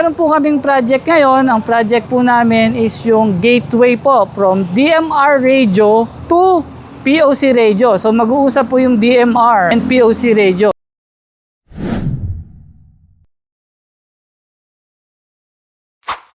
Meron po kaming project ngayon. Ang project po namin is yung gateway po from DMR radio to POC radio. So mag-uusap po yung DMR and POC radio.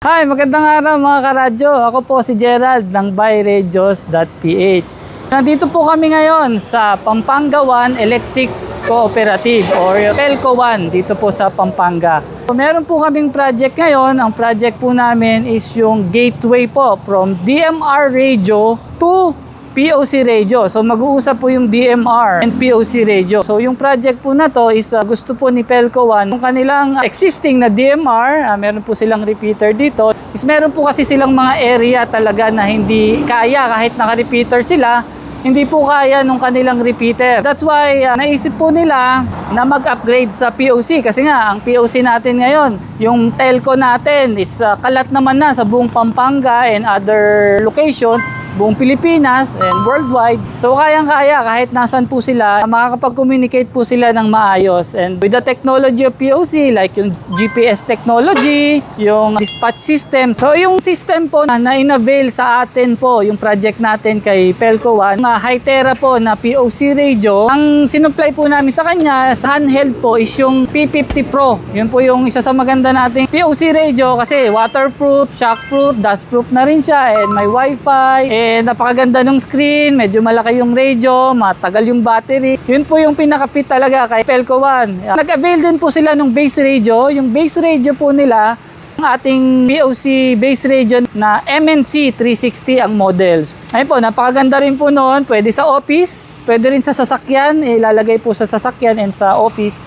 Hi, magandang araw mga karadyo. Ako po si Gerald ng buyradios.ph. Nandito po kami ngayon sa Pampanga 1 Electric Cooperative or Pelco 1 dito po sa Pampanga. Meron po kaming project ngayon. Ang project po namin is yung gateway po from DMR radio to POC radio. So mag-uusap po yung DMR and POC radio. So yung project po na to is gusto po ni Pelco 1 yung kanilang existing na DMR, meron po silang repeater dito. Is meron po kasi silang mga area talaga na hindi kaya kahit naka-repeater sila. Hindi po kaya nung kanilang repeater. That's why naisip po nila na mag-upgrade sa POC. Kasi nga, ang POC natin ngayon, yung telco natin is kalat naman na sa buong Pampanga and other locations, buong Pilipinas and worldwide. So kayang-kaya kahit nasan po sila, makakapag-communicate po sila ng maayos. And with the technology of POC, like yung GPS technology, yung dispatch system. So yung system po na in-avail sa atin po, yung project natin kay Pelco 1, Hytera po na POC radio. Ang sinupply po namin sa kanya sa handheld po is yung P50 Pro. Yun po yung isa sa maganda nating POC radio kasi waterproof, shockproof, dustproof na rin siya and may wifi and napakaganda ng screen, medyo malaki yung radio, matagal yung battery. Yun po yung pinaka-fit talaga kay Pelco 1. Nag-avail din po sila ng base radio. Yung base radio po nila ang ating POC base radio na MNC 360 ang models. Ayun po, napakaganda rin po noon. Pwede sa office, pwede rin sa sasakyan. Ilalagay po sa sasakyan and sa office.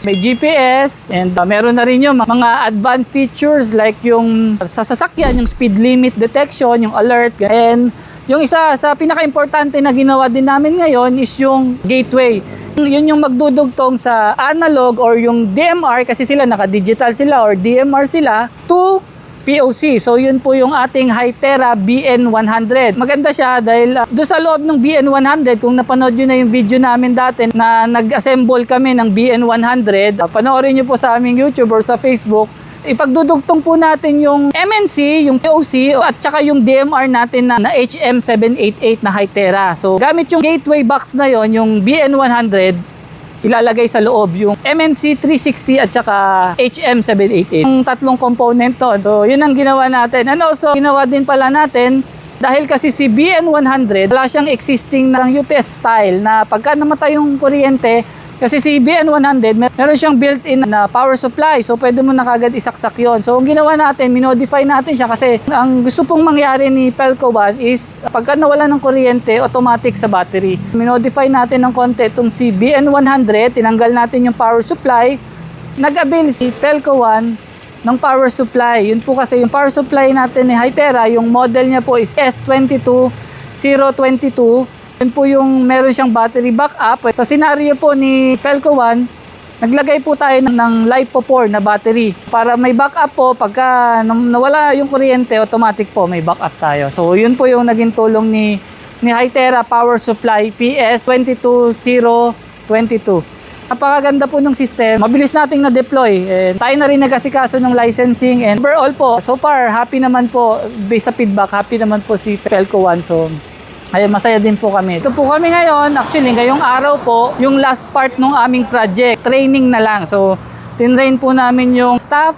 May GPS and meron na rin yung mga advanced features like yung sa sasakyan, yung speed limit detection, yung alert. And yung isa sa pinaka-importante na ginawa din namin ngayon is yung gateway. Yun yung magdudugtong sa analog or yung DMR kasi sila naka-digital sila or DMR sila to POC. So yun po yung ating Hytera BN100. Maganda siya dahil doon sa loob ng BN100, kung napanood nyo na yung video namin dati na nag-assemble kami ng BN100, panoorin nyo po sa aming YouTube or sa Facebook. Ipagdudugtong po natin yung MNC, yung POC at saka yung DMR natin na HM788 na Hytera. So gamit yung gateway box na yon, yung BN100, ilalagay sa loob yung MNC 360 at saka HM788. Yung tatlong component to. So yun ang ginawa natin. And also ginawa din pala natin dahil kasi si BN100 wala siyang existing na UPS style na pagka namatay yung kuryente. Kasi si BN100, meron siyang built-in na power supply. So, pwede mo na kagad isaksak yun. So, ang ginawa natin, minodify natin siya kasi ang gusto pong mangyari ni Pelco 1 is pagka nawala ng kuryente, automatic sa battery. Minodify natin ng konti itong si BN100, tinanggal natin yung power supply. Nag-avail si Pelco 1 ng power supply. Yun po kasi yung power supply natin ni Hytera, yung model niya po is S22022. Yun po yung meron siyang battery backup. Sa scenario po ni Pelco 1, naglagay po tayo ng LiPo4 na battery para may backup po pagka nawala yung kuryente, automatic po may backup tayo. So yun po yung naging tulong ni Hytera Power Supply PS22022. Napakaganda po ng system. Mabilis nating na-deploy. Tayo na rin nag-asikaso ng licensing and overall po, so far happy naman po based sa feedback, happy naman po si Pelco 1. So ay, masaya din po kami. Ito po kami ngayon, actually ngayong araw po, yung last part ng aming project, training na lang. So, tinrain po namin yung staff,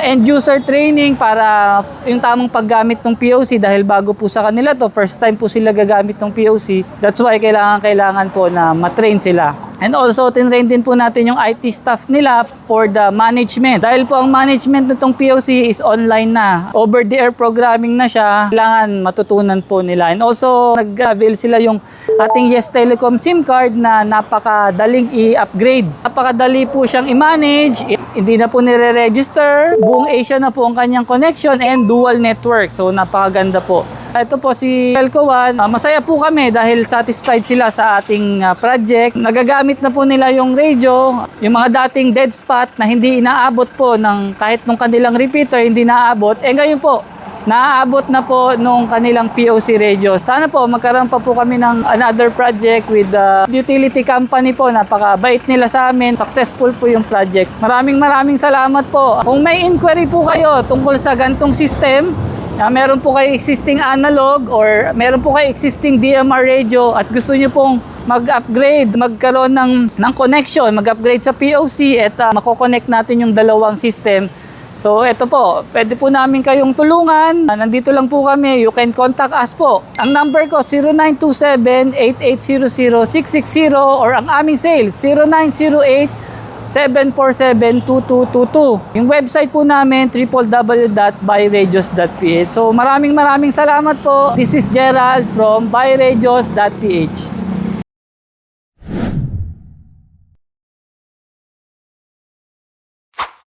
end user training para yung tamang paggamit ng POC dahil bago po sa kanila to, first time po sila gagamit ng POC. That's why kailangan po na matrain sila. And also, tinrain din po natin yung IT staff nila for the management. Dahil po ang management nitong POC is online na. Over-the-air programming na siya. Kailangan matutunan po nila. And also, nag-avail sila yung ating Yes Telecom SIM card na napakadaling i-upgrade. Napakadali po siyang i-manage. Hindi na po nire-register. Buong Asia na po ang kanyang connection and dual network. So, napakaganda po. Ito po si Pelco 1. Masaya po kami dahil satisfied sila sa ating project. Nagagamit na po nila yung radio, yung mga dating dead spot na hindi inaabot po ng kahit nung kanilang repeater, hindi naabot. Ngayon po, naaabot na po nung kanilang POC radio. Sana po magkaroon pa po kami ng another project with the utility company po. Napakabait nila sa amin. Successful po yung project. Maraming salamat po. Kung may inquiry po kayo tungkol sa gantong system, meron po kayo existing analog or meron po kayo existing DMR radio at gusto nyo pong mag-upgrade, magkaroon ng connection, mag-upgrade sa POC at mako-connect natin yung dalawang system. So eto po, pwede po namin kayong tulungan. Nandito lang po kami, you can contact us po. Ang number ko 0927-8800-660 or ang aming sales 0908-747-2222. Yung website po namin www.buyradios.ph. So maraming salamat po. This is Gerald from buyradios.ph.